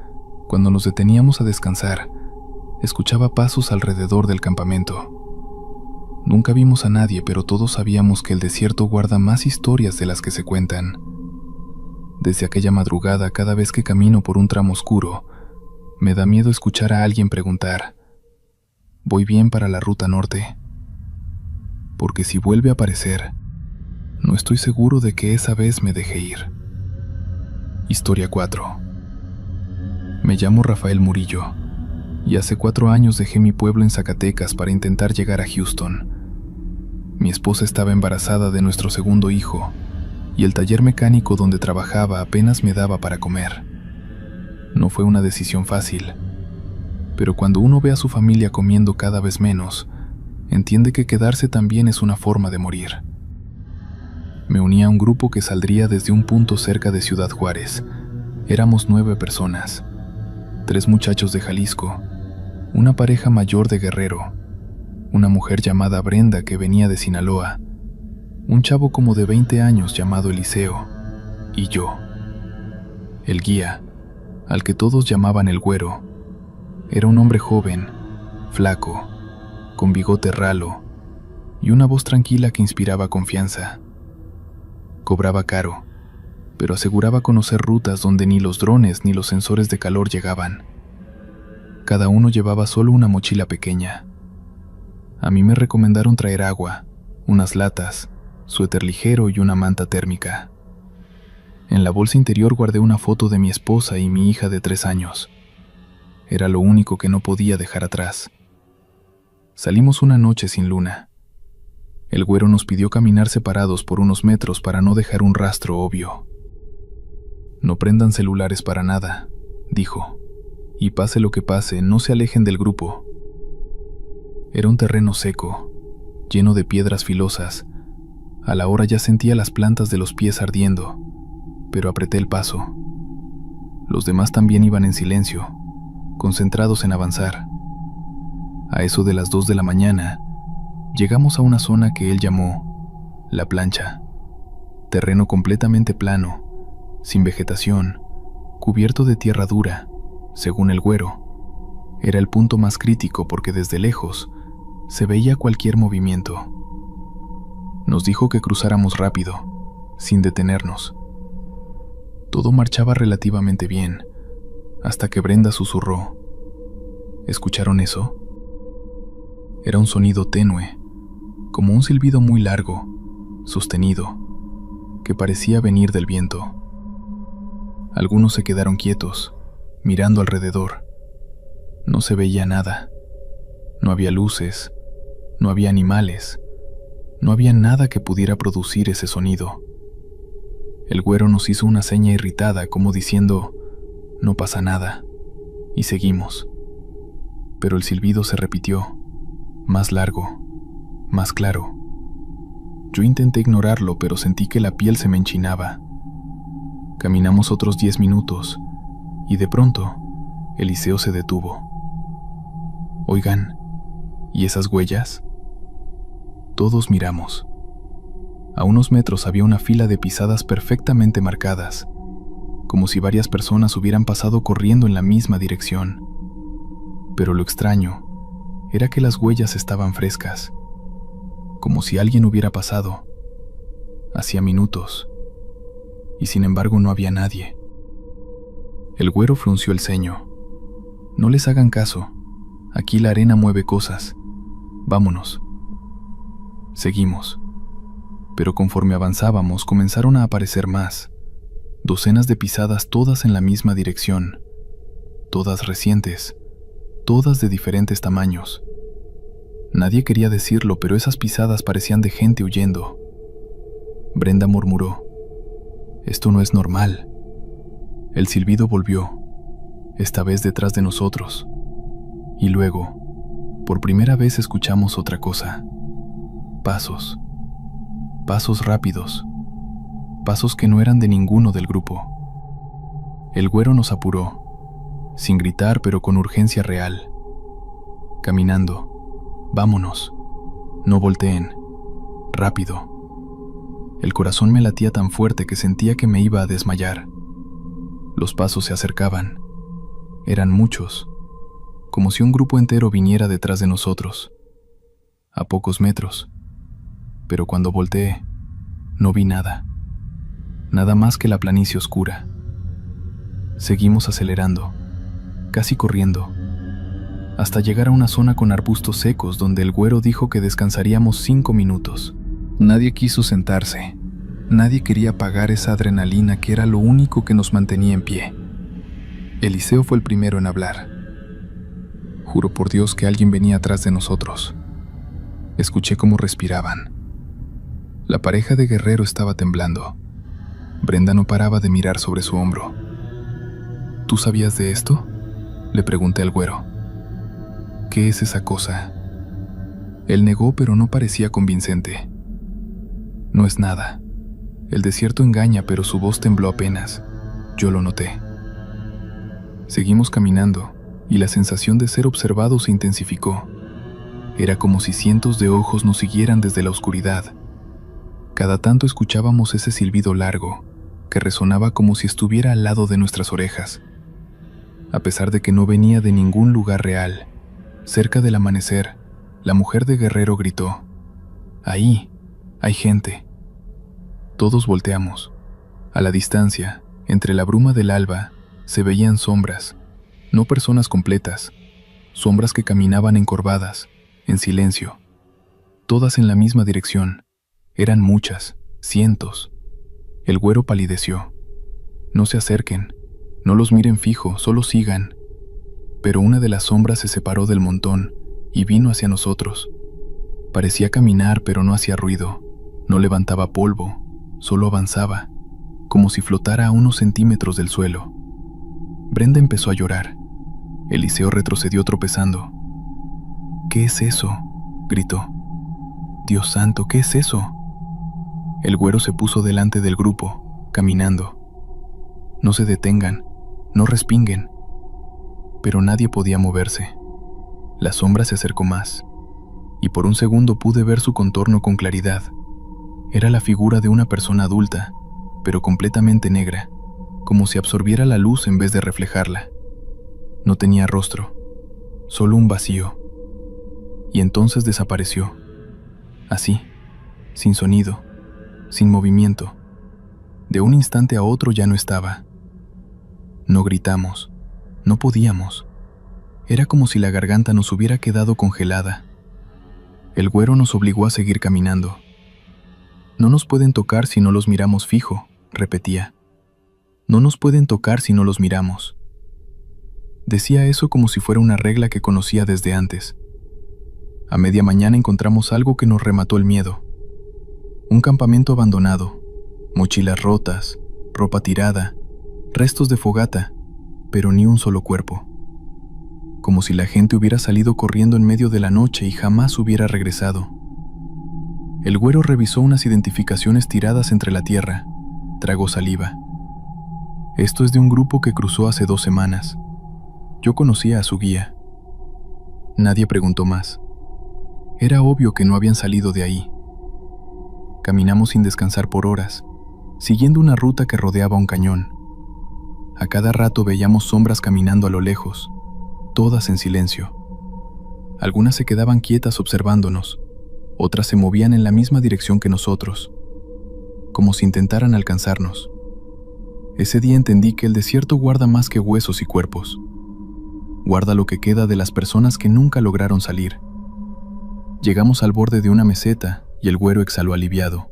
cuando nos deteníamos a descansar, escuchaba pasos alrededor del campamento. Nunca vimos a nadie, pero todos sabíamos que el desierto guarda más historias de las que se cuentan. Desde aquella madrugada, cada vez que camino por un tramo oscuro, me da miedo escuchar a alguien preguntar: ¿voy bien para la ruta norte? Porque si vuelve a aparecer, no estoy seguro de que esa vez me deje ir. Historia 4. Me llamo Rafael Murillo, y hace 4 años dejé mi pueblo en Zacatecas para intentar llegar a Houston. Mi esposa estaba embarazada de nuestro segundo hijo, y el taller mecánico donde trabajaba apenas me daba para comer. No fue una decisión fácil, pero cuando uno ve a su familia comiendo cada vez menos, entiende que quedarse también es una forma de morir. Me uní a un grupo que saldría desde un punto cerca de Ciudad Juárez. Éramos 9 personas, 3 muchachos de Jalisco, una pareja mayor de Guerrero, una mujer llamada Brenda que venía de Sinaloa, un chavo como de 20 años llamado Eliseo, y yo. El guía, al que todos llamaban el Güero, era un hombre joven, flaco, con bigote ralo y una voz tranquila que inspiraba confianza. Cobraba caro, pero aseguraba conocer rutas donde ni los drones ni los sensores de calor llegaban. Cada uno llevaba solo una mochila pequeña. A mí me recomendaron traer agua, unas latas, suéter ligero y una manta térmica. En la bolsa interior guardé una foto de mi esposa y mi hija de 3 años. Era lo único que no podía dejar atrás. Salimos una noche sin luna. El Güero nos pidió caminar separados por unos metros para no dejar un rastro obvio. No prendan celulares para nada, dijo, y pase lo que pase, no se alejen del grupo. Era un terreno seco, lleno de piedras filosas. A la hora ya sentía las plantas de los pies ardiendo, pero apreté el paso. Los demás también iban en silencio, concentrados en avanzar. A eso de las 2 de la mañana, llegamos a una zona que él llamó La Plancha, terreno completamente plano, sin vegetación, cubierto de tierra dura. Según el Güero, era el punto más crítico porque desde lejos se veía cualquier movimiento. Nos dijo que cruzáramos rápido, sin detenernos. Todo marchaba relativamente bien, hasta que Brenda susurró. ¿Escucharon eso? Era un sonido tenue, como un silbido muy largo, sostenido, que parecía venir del viento. Algunos se quedaron quietos, mirando alrededor. No se veía nada. No había luces, no había animales, no había nada que pudiera producir ese sonido. El güero nos hizo una seña irritada como diciendo, no pasa nada, y seguimos. Pero el silbido se repitió, más largo, más claro. Yo intenté ignorarlo, pero sentí que la piel se me enchinaba. Caminamos otros 10 minutos, y de pronto, Eliseo se detuvo. Oigan, ¿y esas huellas? Todos miramos. A unos metros había una fila de pisadas perfectamente marcadas, como si varias personas hubieran pasado corriendo en la misma dirección. Pero lo extraño era que las huellas estaban frescas, como si alguien hubiera pasado, hacía minutos, y sin embargo no había nadie. El güero frunció el ceño. No les hagan caso, aquí la arena mueve cosas, vámonos. Seguimos, pero conforme avanzábamos comenzaron a aparecer más, docenas de pisadas todas en la misma dirección, todas recientes, todas de diferentes tamaños. Nadie quería decirlo, pero esas pisadas parecían de gente huyendo. Brenda murmuró, «Esto no es normal». El silbido volvió, esta vez detrás de nosotros, y luego, por primera vez escuchamos otra cosa. Pasos, pasos rápidos, pasos que no eran de ninguno del grupo. El güero nos apuró, sin gritar pero con urgencia real. Caminando, vámonos, no volteen, rápido. El corazón me latía tan fuerte que sentía que me iba a desmayar. Los pasos se acercaban, eran muchos, como si un grupo entero viniera detrás de nosotros, a pocos metros. Pero cuando volteé, no vi nada, nada más que la planicie oscura. Seguimos acelerando, casi corriendo, hasta llegar a una zona con arbustos secos donde el güero dijo que descansaríamos 5 minutos. Nadie quiso sentarse, nadie quería pagar esa adrenalina que era lo único que nos mantenía en pie. Eliseo fue el primero en hablar. Juro por Dios que alguien venía atrás de nosotros. Escuché cómo respiraban. La pareja de Guerrero estaba temblando. Brenda no paraba de mirar sobre su hombro. ¿Tú sabías de esto?, le pregunté al güero. ¿Qué es esa cosa? Él negó, pero no parecía convincente. No es nada. El desierto engaña, pero su voz tembló apenas. Yo lo noté. Seguimos caminando, y la sensación de ser observado se intensificó. Era como si cientos de ojos nos siguieran desde la oscuridad. Cada tanto escuchábamos ese silbido largo, que resonaba como si estuviera al lado de nuestras orejas. A pesar de que no venía de ningún lugar real, cerca del amanecer, la mujer de Guerrero gritó, «Ahí, hay gente». Todos volteamos. A la distancia, entre la bruma del alba, se veían sombras, no personas completas, sombras que caminaban encorvadas, en silencio, todas en la misma dirección. Eran muchas, cientos. El güero palideció. «No se acerquen, no los miren fijo, solo sigan». Pero una de las sombras se separó del montón y vino hacia nosotros. Parecía caminar, pero no hacía ruido, no levantaba polvo, solo avanzaba, como si flotara a unos centímetros del suelo. Brenda empezó a llorar. Eliseo retrocedió tropezando. «¿Qué es eso?», gritó. «Dios santo, ¿qué es eso?». El güero se puso delante del grupo, caminando. «No se detengan, no respinguen». Pero nadie podía moverse. La sombra se acercó más, y por un segundo pude ver su contorno con claridad. Era la figura de una persona adulta, pero completamente negra, como si absorbiera la luz en vez de reflejarla. No tenía rostro, solo un vacío. Y entonces desapareció, así, sin sonido, sin movimiento. De un instante a otro ya no estaba. No gritamos, no podíamos. Era como si la garganta nos hubiera quedado congelada. El güero nos obligó a seguir caminando. «No nos pueden tocar si no los miramos fijo», repetía. «No nos pueden tocar si no los miramos». Decía eso como si fuera una regla que conocía desde antes. A media mañana encontramos algo que nos remató el miedo. Un campamento abandonado, mochilas rotas, ropa tirada, restos de fogata, pero ni un solo cuerpo. Como si la gente hubiera salido corriendo en medio de la noche y jamás hubiera regresado. El güero revisó unas identificaciones tiradas entre la tierra. Tragó saliva. Esto es de un grupo que cruzó hace 2 semanas. Yo conocía a su guía. Nadie preguntó más. Era obvio que no habían salido de ahí. Caminamos sin descansar por horas, siguiendo una ruta que rodeaba un cañón. A cada rato veíamos sombras caminando a lo lejos, todas en silencio. Algunas se quedaban quietas observándonos, otras se movían en la misma dirección que nosotros, como si intentaran alcanzarnos. Ese día entendí que el desierto guarda más que huesos y cuerpos. Guarda lo que queda de las personas que nunca lograron salir. Llegamos al borde de una meseta y el güero exhaló aliviado.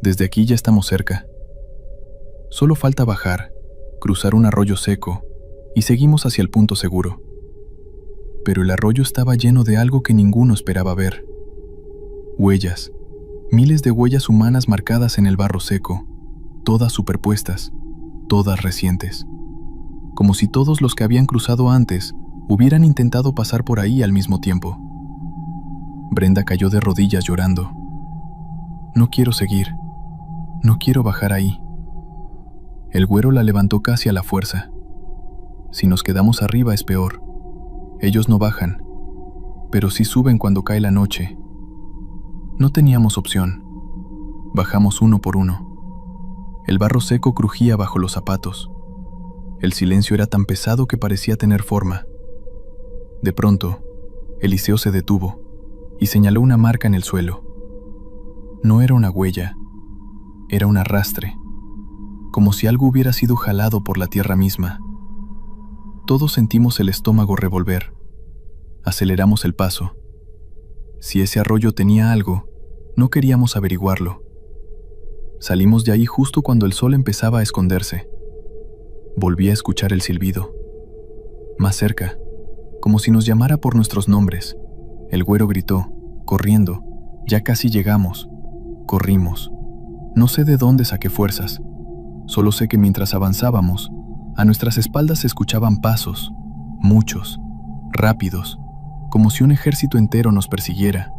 Desde aquí ya estamos cerca. Solo falta bajar, cruzar un arroyo seco y seguimos hacia el punto seguro. Pero el arroyo estaba lleno de algo que ninguno esperaba ver. Huellas, miles de huellas humanas marcadas en el barro seco, todas superpuestas, todas recientes. Como si todos los que habían cruzado antes hubieran intentado pasar por ahí al mismo tiempo. Brenda cayó de rodillas llorando. No quiero seguir. No quiero bajar ahí. El güero la levantó casi a la fuerza. Si nos quedamos arriba es peor. Ellos no bajan, pero sí suben cuando cae la noche. No teníamos opción. Bajamos uno por uno. El barro seco crujía bajo los zapatos. El silencio era tan pesado que parecía tener forma. De pronto, Eliseo se detuvo y señaló una marca en el suelo. No era una huella, era un arrastre, como si algo hubiera sido jalado por la tierra misma. Todos sentimos el estómago revolver. Aceleramos el paso. Si ese arroyo tenía algo, no queríamos averiguarlo. Salimos de ahí justo cuando el sol empezaba a esconderse. Volví a escuchar el silbido. Más cerca, como si nos llamara por nuestros nombres. El güero gritó, corriendo. Ya casi llegamos. Corrimos. No sé de dónde saqué fuerzas. Solo sé que mientras avanzábamos, a nuestras espaldas se escuchaban pasos, muchos, rápidos, como si un ejército entero nos persiguiera.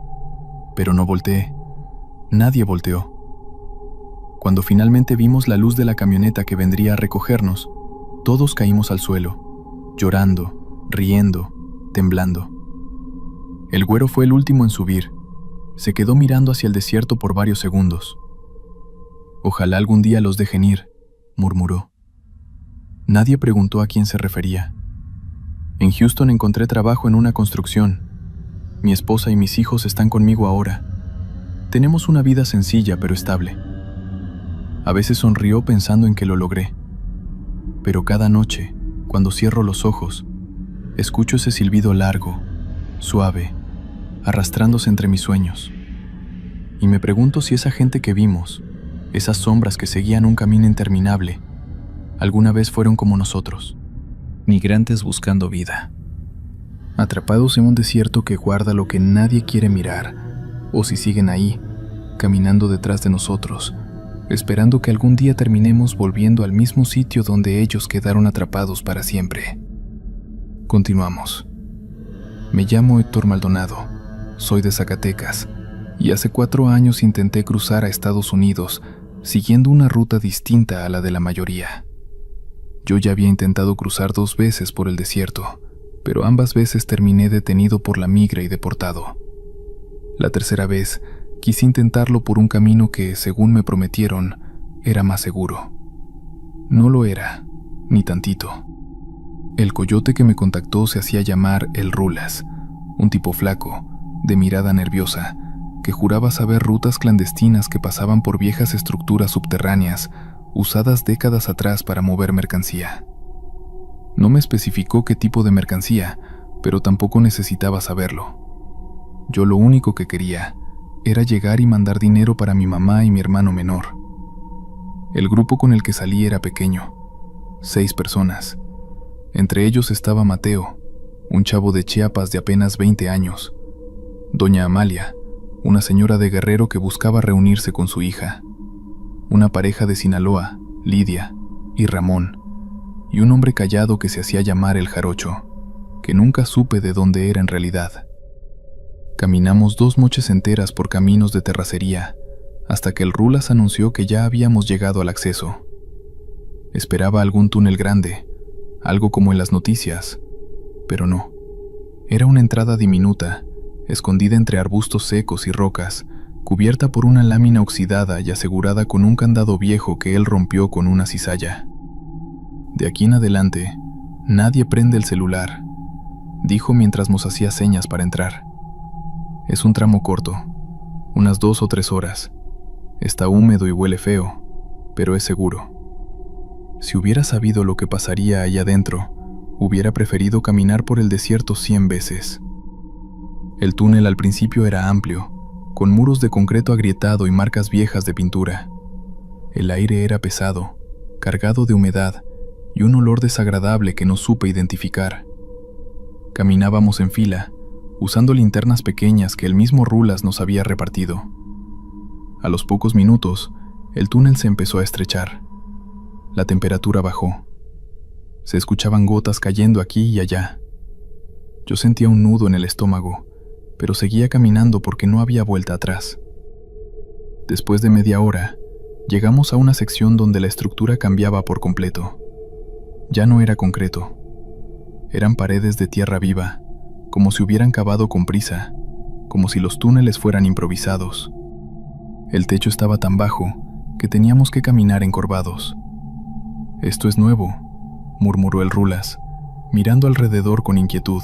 Pero no volteé. Nadie volteó. Cuando finalmente vimos la luz de la camioneta que vendría a recogernos, todos caímos al suelo, llorando, riendo, temblando. El güero fue el último en subir. Se quedó mirando hacia el desierto por varios segundos. Ojalá algún día los dejen ir, murmuró. Nadie preguntó a quién se refería. En Houston encontré trabajo en una construcción. Mi esposa y mis hijos están conmigo ahora. Tenemos una vida sencilla pero estable. A veces sonrió pensando en que lo logré. Pero cada noche, cuando cierro los ojos, escucho ese silbido largo, suave, arrastrándose entre mis sueños. Y me pregunto si esa gente que vimos, esas sombras que seguían un camino interminable, alguna vez fueron como nosotros, migrantes buscando vida, atrapados en un desierto que guarda lo que nadie quiere mirar, o si siguen ahí, caminando detrás de nosotros, esperando que algún día terminemos volviendo al mismo sitio donde ellos quedaron atrapados para siempre. Continuamos. Me llamo Héctor Maldonado, soy de Zacatecas, y hace 4 años intenté cruzar a Estados Unidos, siguiendo una ruta distinta a la de la mayoría. Yo ya había intentado cruzar 2 veces por el desierto, pero ambas veces terminé detenido por la migra y deportado. La tercera vez, quise intentarlo por un camino que, según me prometieron, era más seguro. No lo era, ni tantito. El coyote que me contactó se hacía llamar El Rulas, un tipo flaco, de mirada nerviosa, que juraba saber rutas clandestinas que pasaban por viejas estructuras subterráneas, usadas décadas atrás para mover mercancía. No me especificó qué tipo de mercancía, pero tampoco necesitaba saberlo. Yo lo único que quería era llegar y mandar dinero para mi mamá y mi hermano menor. El grupo con el que salí era pequeño, 6 personas. Entre ellos estaba Mateo, un chavo de Chiapas de apenas 20 años, doña Amalia, una señora de Guerrero que buscaba reunirse con su hija, una pareja de Sinaloa, Lidia y Ramón, y un hombre callado que se hacía llamar el Jarocho, que nunca supe de dónde era en realidad. Caminamos 2 noches enteras por caminos de terracería, hasta que el Rulas anunció que ya habíamos llegado al acceso. Esperaba algún túnel grande, algo como en las noticias, pero no. Era una entrada diminuta, escondida entre arbustos secos y rocas, cubierta por una lámina oxidada y asegurada con un candado viejo que él rompió con una cizalla. De aquí en adelante, nadie prende el celular, dijo mientras nos hacía señas para entrar. Es un tramo corto, unas 2 o 3 horas. Está húmedo y huele feo, pero es seguro. Si hubiera sabido lo que pasaría allá adentro, hubiera preferido caminar por el desierto 100 veces. El túnel al principio era amplio, con muros de concreto agrietado y marcas viejas de pintura. El aire era pesado, cargado de humedad y un olor desagradable que no supe identificar. Caminábamos en fila, usando linternas pequeñas que el mismo Rulas nos había repartido. A los pocos minutos, el túnel se empezó a estrechar. La temperatura bajó. Se escuchaban gotas cayendo aquí y allá. Yo sentía un nudo en el estómago, pero seguía caminando porque no había vuelta atrás. Después de media hora, llegamos a una sección donde la estructura cambiaba por completo. Ya no era concreto. Eran paredes de tierra viva, como si hubieran cavado con prisa, como si los túneles fueran improvisados. El techo estaba tan bajo que teníamos que caminar encorvados. «Esto es nuevo», murmuró el Rulas, mirando alrededor con inquietud.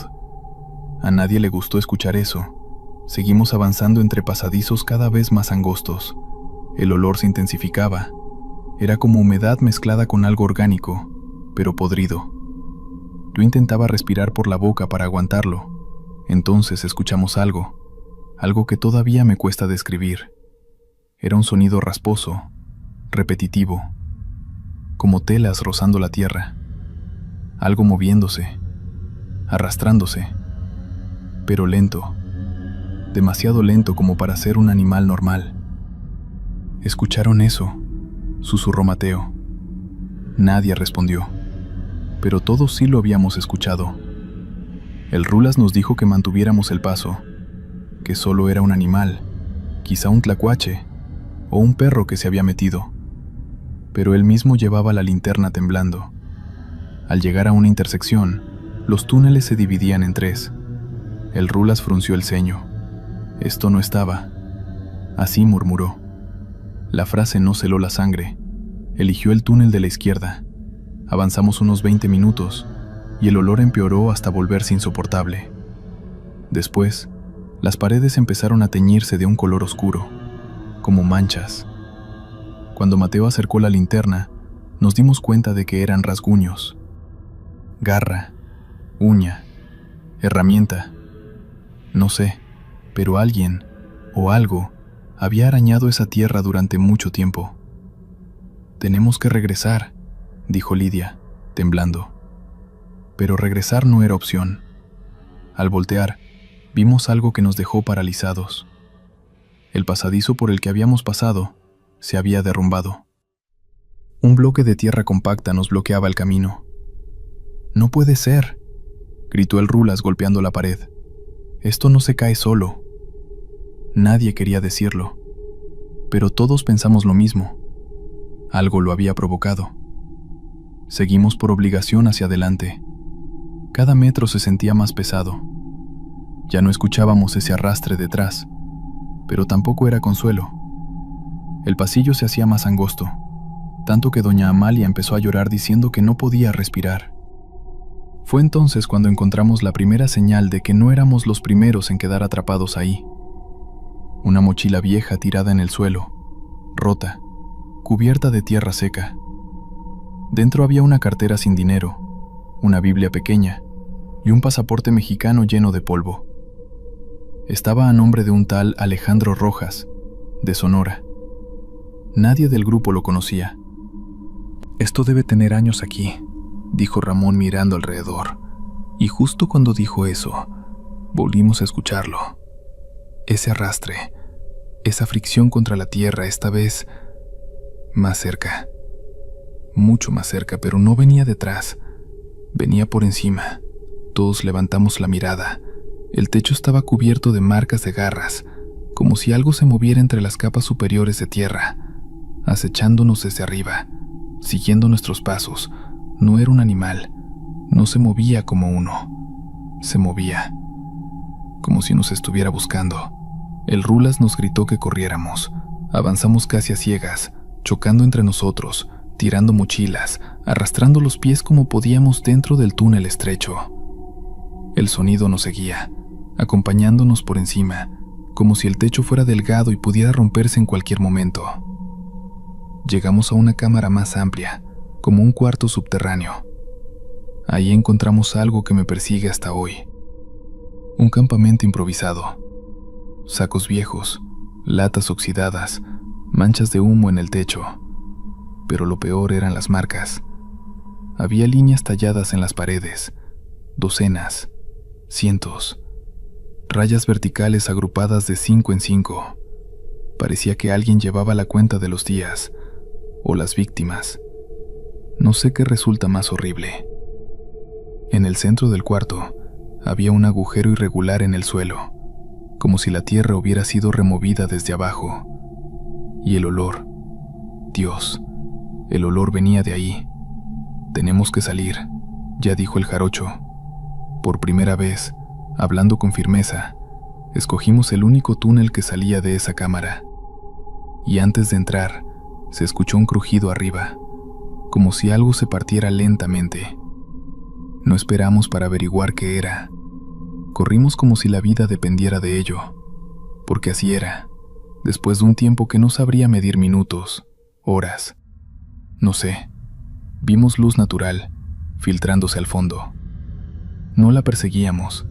A nadie le gustó escuchar eso. Seguimos avanzando entre pasadizos cada vez más angostos. El olor se intensificaba. Era como humedad mezclada con algo orgánico, pero podrido. Yo intentaba respirar por la boca para aguantarlo. Entonces escuchamos algo que todavía me cuesta describir. Era un sonido rasposo, repetitivo, como telas rozando la tierra. Algo moviéndose, arrastrándose, pero lento, demasiado lento como para ser un animal normal. ¿Escucharon eso?, susurró Mateo. Nadie respondió, pero todos sí lo habíamos escuchado. El Rulas nos dijo que mantuviéramos el paso, que solo era un animal, quizá un tlacuache o un perro que se había metido, pero él mismo llevaba la linterna temblando. Al llegar a una intersección, los túneles se dividían en 3. El Rulas frunció el ceño. Esto no estaba. Así murmuró. La frase no celó la sangre. Eligió el túnel de la izquierda. Avanzamos unos 20 minutos y el olor empeoró hasta volverse insoportable. Después, las paredes empezaron a teñirse de un color oscuro, como manchas. Cuando Mateo acercó la linterna, nos dimos cuenta de que eran rasguños. Garra, uña, herramienta. No sé, pero alguien o algo había arañado esa tierra durante mucho tiempo. «Tenemos que regresar», dijo Lidia, temblando. Pero regresar no era opción. Al voltear, vimos algo que nos dejó paralizados. El pasadizo por el que habíamos pasado se había derrumbado. Un bloque de tierra compacta nos bloqueaba el camino. «No puede ser», gritó el Rulas golpeando la pared. «Esto no se cae solo». Nadie quería decirlo, pero todos pensamos lo mismo. Algo lo había provocado. Seguimos por obligación hacia adelante. Cada metro se sentía más pesado. Ya no escuchábamos ese arrastre detrás, pero tampoco era consuelo. El pasillo se hacía más angosto, tanto que doña Amalia empezó a llorar diciendo que no podía respirar. Fue entonces cuando encontramos la primera señal de que no éramos los primeros en quedar atrapados ahí. Una mochila vieja tirada en el suelo, rota, cubierta de tierra seca. Dentro había una cartera sin dinero, una Biblia pequeña y un pasaporte mexicano lleno de polvo. Estaba a nombre de un tal Alejandro Rojas, de Sonora. Nadie del grupo lo conocía. «Esto debe tener años aquí», dijo Ramón mirando alrededor. Y justo cuando dijo eso, volvimos a escucharlo. Ese arrastre, esa fricción contra la tierra, esta vez más cerca. Mucho más cerca, pero no venía detrás. Venía por encima. Todos levantamos la mirada. El techo estaba cubierto de marcas de garras, como si algo se moviera entre las capas superiores de tierra, acechándonos desde arriba, siguiendo nuestros pasos. No era un animal, no se movía como uno, se movía, como si nos estuviera buscando. El Rulas nos gritó que corriéramos. Avanzamos casi a ciegas, chocando entre nosotros, tirando mochilas, arrastrando los pies como podíamos dentro del túnel estrecho. El sonido nos seguía, acompañándonos por encima, como si el techo fuera delgado y pudiera romperse en cualquier momento. Llegamos a una cámara más amplia, como un cuarto subterráneo. Ahí encontramos algo que me persigue hasta hoy. Un campamento improvisado. Sacos viejos, latas oxidadas, manchas de humo en el techo. Pero lo peor eran las marcas. Había líneas talladas en las paredes, docenas, cientos, rayas verticales agrupadas de 5 en 5. Parecía que alguien llevaba la cuenta de los días, o las víctimas. No sé qué resulta más horrible. En el centro del cuarto había un agujero irregular en el suelo, como si la tierra hubiera sido removida desde abajo. Y el olor, Dios, el olor venía de ahí. Tenemos que salir, ya dijo el jarocho. Por primera vez, hablando con firmeza, escogimos el único túnel que salía de esa cámara. Y antes de entrar, se escuchó un crujido arriba, como si algo se partiera lentamente. No esperamos para averiguar qué era. Corrimos como si la vida dependiera de ello, porque así era, después de un tiempo que no sabría medir minutos, horas. No sé, vimos luz natural, filtrándose al fondo. No la perseguíamos,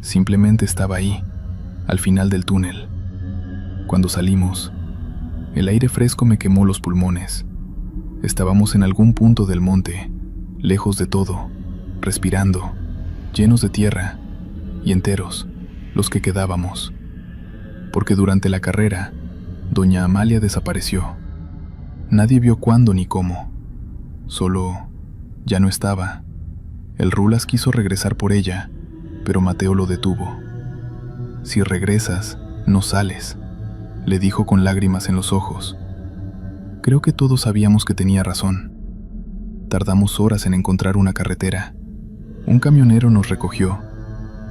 simplemente estaba ahí, al final del túnel. Cuando salimos, el aire fresco me quemó los pulmones. Estábamos en algún punto del monte, lejos de todo, respirando, llenos de tierra, y enteros, los que quedábamos. Porque durante la carrera, doña Amalia desapareció. Nadie vio cuándo ni cómo. Solo, ya no estaba. El Rulas quiso regresar por ella, pero Mateo lo detuvo. Si regresas, no sales, le dijo con lágrimas en los ojos. Creo que todos sabíamos que tenía razón. Tardamos horas en encontrar una carretera. Un camionero nos recogió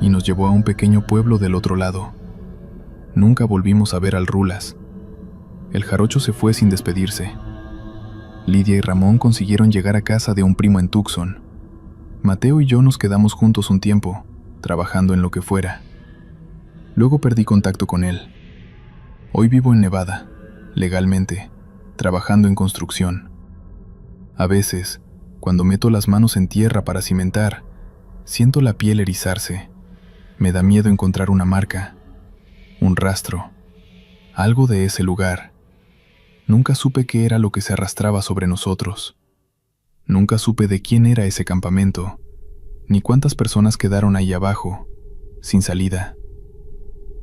y nos llevó a un pequeño pueblo del otro lado. Nunca volvimos a ver al Rulas. El jarocho se fue sin despedirse. Lidia y Ramón consiguieron llegar a casa de un primo en Tucson. Mateo y yo nos quedamos juntos un tiempo, trabajando en lo que fuera. Luego perdí contacto con él. Hoy vivo en Nevada, legalmente, trabajando en construcción. A veces, cuando meto las manos en tierra para cimentar, siento la piel erizarse. Me da miedo encontrar una marca, un rastro, algo de ese lugar. Nunca supe qué era lo que se arrastraba sobre nosotros. Nunca supe de quién era ese campamento, ni cuántas personas quedaron ahí abajo, sin salida.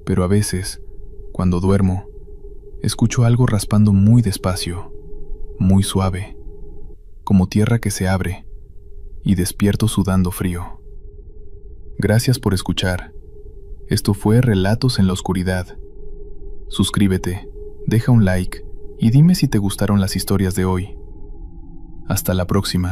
Pero a veces, cuando duermo, escucho algo raspando muy despacio, muy suave, como tierra que se abre, y despierto sudando frío. Gracias por escuchar. Esto fue Relatos en la Oscuridad. Suscríbete, deja un like y dime si te gustaron las historias de hoy. Hasta la próxima.